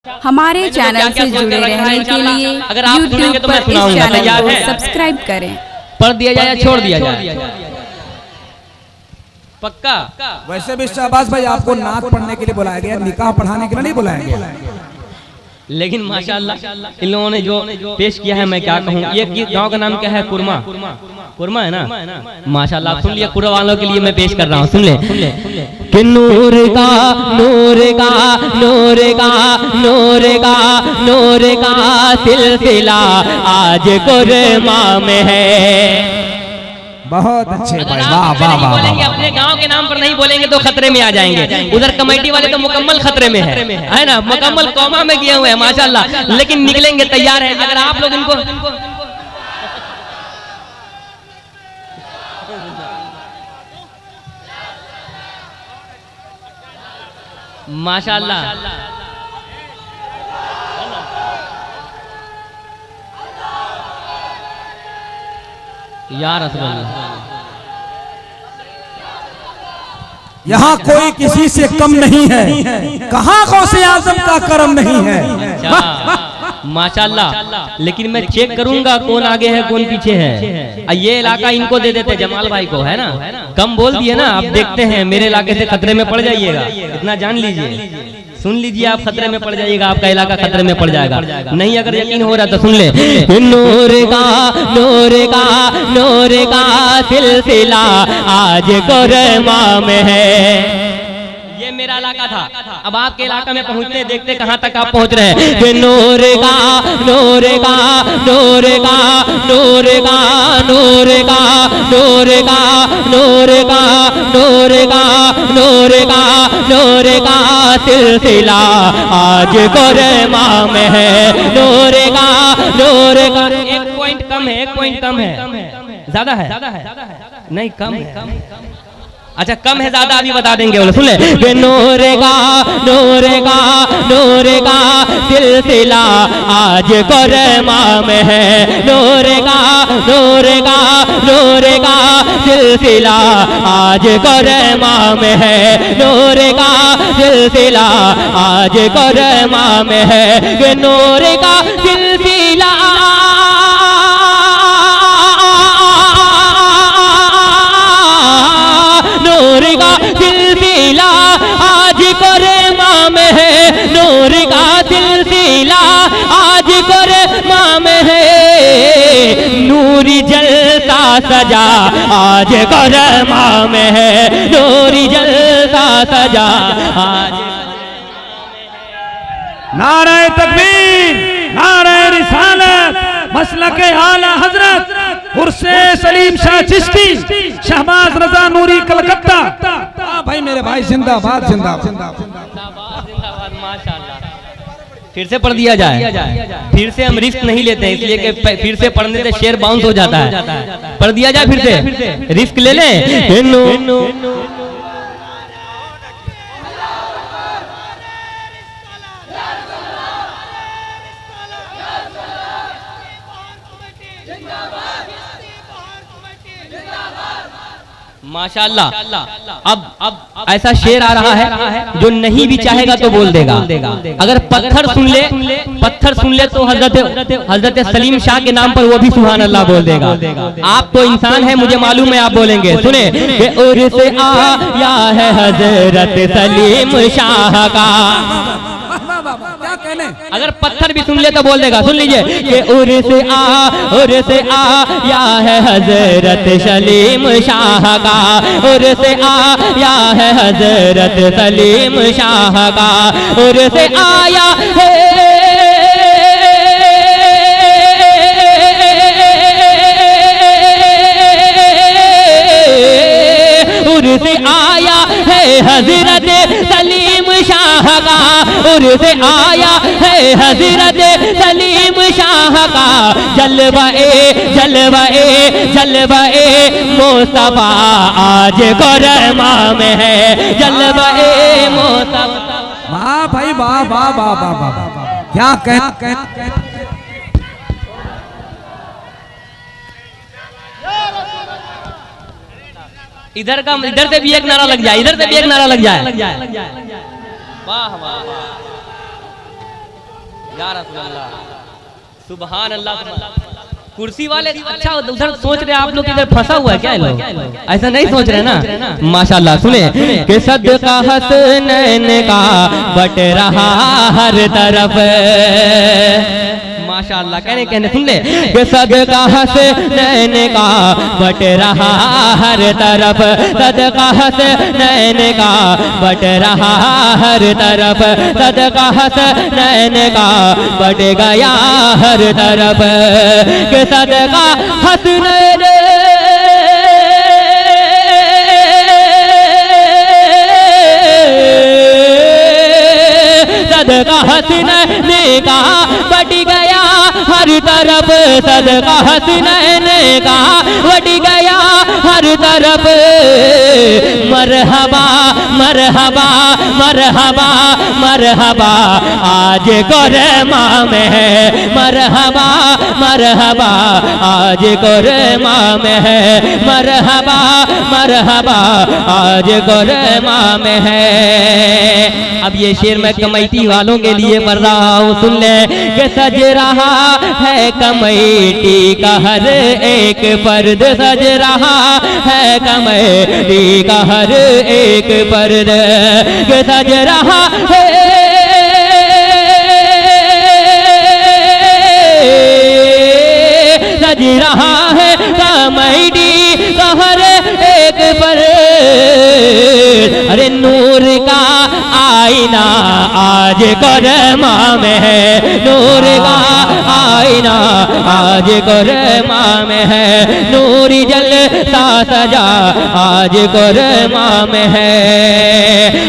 हमारे चैनल से जुड़े रहने के लिए YouTube पर इस चैनल को सब्सक्राइब करें। पढ़ दिया जाए या छोड़ दिया जाए? पक्का? वैसे भी शाहबाज भाई आपको नात पढ़ने के लिए बुलाया गया, निकाह पढ़ाने के लिए नहीं बुलाया गया। लेकिन माशाल्लाह इन लोगों ने जो पेश किया है मैं क्या कहूँ। ये गांव का नाम क्या है? कुरमा। कुरमा है ना? माशाल्लाह सुन लिया, कुर्मा वालों के लिए मैं पेश कर रहा हूँ, सुन ले कि नूर का नूर का नूर का नूर का नूर का सिलसिला आज कुरमा में है। बहुत अच्छे भाई, वाह वाह वाह। बोलेंगे अपने गांव के नाम पर नहीं बोलेंगे तो खतरे में आ जाएंगे। उधर कमेटी वाले तो मुकम्मल खतरे में है ना, मुकम्मल कौमा में गए हुए हैं माशाल्लाह, लेकिन निकलेंगे तैयार है। अगर आप लोग इनको माशाल्लाह या रसूल अल्लाह, यहाँ कोई किसी से कम नहीं है, कहाँ गौसे आज़म का करम नहीं है। माशाल्लाह। लेकिन मैं चेक करूंगा कौन आगे है कौन पीछे है। ये इलाका इनको दे देते जमाल भाई को, है ना? कम बोल दिए ना, आप देखते हैं मेरे इलाके से खतरे में पड़ जाइएगा, इतना जान लीजिए, सुन लीजिए, आप खतरे में पड़ जाइएगा, आपका इलाका खतरे में पड़ जाएगा। नहीं अगर यकीन हो रहा तो सुन ले। नूर का नूर का नूर का सिलसिला आज कुरमा में है। ये मेरा इलाका था, अब आपके इलाका में पहुंचते देखते कहां तक आप पहुंच रहे हैं। नूर का नूर का नूर का नूर का नूर का नूर का नूर का नूर का नूर का नूर का सिलसिला आज कुरमा में है। नूर का नूर का। एक पॉइंट कम है, एक पॉइंट कम है, ज्यादा है नहीं, कम है। अच्छा कम है ज्यादा अभी बता देंगे, बोले सुन ले। नूर का नूर का नूर का सिलसिला आज कुरमा में है। नूर का नूर का नूर का सिलसिला आज कुरमा में है। नूर का सिलसिला आज कुरमा में है। नूर का सिलसिला नूर का सिलसिला आज कुरमा में है। नूर का सिलसिला आज कुरमा में है। नूरी जलता सजा आज कुरमा में है। नूरी जलता सजा आज। नारे तकबीर, नारे रिसालत, मसलके आला हजरत उर्से सलीम शाह चिश्ती, शहबाज रजा नूरी कलकत्ता। भाई मेरे भाई जिंदाबाद जिंदाबाद। माशाल्लाह। फिर से पढ़ दिया जाए, फिर से हम रिस्क नहीं लेते हैं, इसलिए कि फिर से पढ़ने से शेयर बाउंस हो जाता है। पढ़ दिया जाए फिर से, रिस्क ले लें। माशाल्लाह। अब ऐसा शेर आ रहा है जो नहीं भी चाहेगा तो बोल देगा। अगर पत्थर सुन ले तो हजरत सलीम शाह के नाम पर वो भी सुभान अल्लाह बोल देगा। आप तो इंसान है, मुझे मालूम है, आप बोलेंगे। सुने कि उर्स आया है हजरत सलीम शाह का। अगर पत्थर भी सुन ले तो बोल देगा, सुन लीजिए कि उर्स आया है हजरत सलीम शाह का। उर्स आया है हजरत सलीम शाह का। उर्स आया है उर्स आया है हजरत सलीम शाह का। उर्स आया है हजरत सलीम शाह का। जलवाए जलवाए जलवाए मुस्तफा आज कुरमा में है। जलवाए मुस्तफा। वाह भाई वाह वाह वाह वाह वाह, क्या कह। इधर से भी एक नारा लग जाए, इधर से भी एक नारा लग जाए। वाह वाह वाह। या रसूल अल्लाह, सुभान अल्लाह। कुर्सी वाले अच्छा उधर सोच रहे आप लोग इधर फंसा हुआ है क्या लोग? ऐसा नहीं सोच रहे ना, माशाल्लाह। सुने कि सदका हसनैन का बट रहा हर तरफ, माशाल्लाह। कहने सुन ले कि सदका हसनैन का बट रहा हर तरफ, सदका हसनैन का बट रहा हर तरफ, सदका हसनैन का बट गया हर तरफ, कि सदका हसनैन सदका हसनैन का बट गया हर तरफ, सदका हसनैन का बट गया हर तरफ। मरहबा मरहबा मरहबा मरहबा आज कोरमा में है, मरहबा मरहबा आज कोरमा में है, मरहबा मरहबा आज कोरमा में है। अब ये शेर मैं कमेटी वालों के लिए पढ़ रहा हूँ, सुन ले कि सज रहा है कमेटी का हर एक पर्द, सज रहा है कमेटी का हर एक पर्द, कि सज रहा है सज रहा है कमेटी का हर एक पर्द। अरे नूर का आईना आज कोरमा में है, नूर का आईना आज कोरमा में है, नूरी जलता सजा आज कोरमा में है।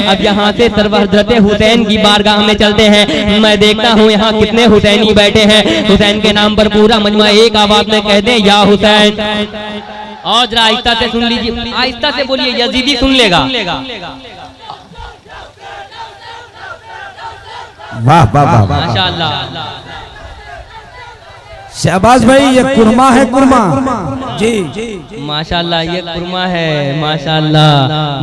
अब यहाँ से सर्व हज़रत हुसैन की बारगाह में चलते हैं। मैं देखता हूँ यहाँ कितने हुसैनी बैठे हैं। हुसैन के नाम पर पूरा मजमा एक आवाज में कहते हैं या हुसैन। और जरा आहिस्ता से सुन लीजिए, आहिस्ता से बोलिए, यजीदी सुन लेगा। वाह वाह वाह माशाअल्लाह। शहबाज भाई ये कुरमा है, कुरमा जी माशाअल्लाह, ये कुरमा है माशाअल्लाह।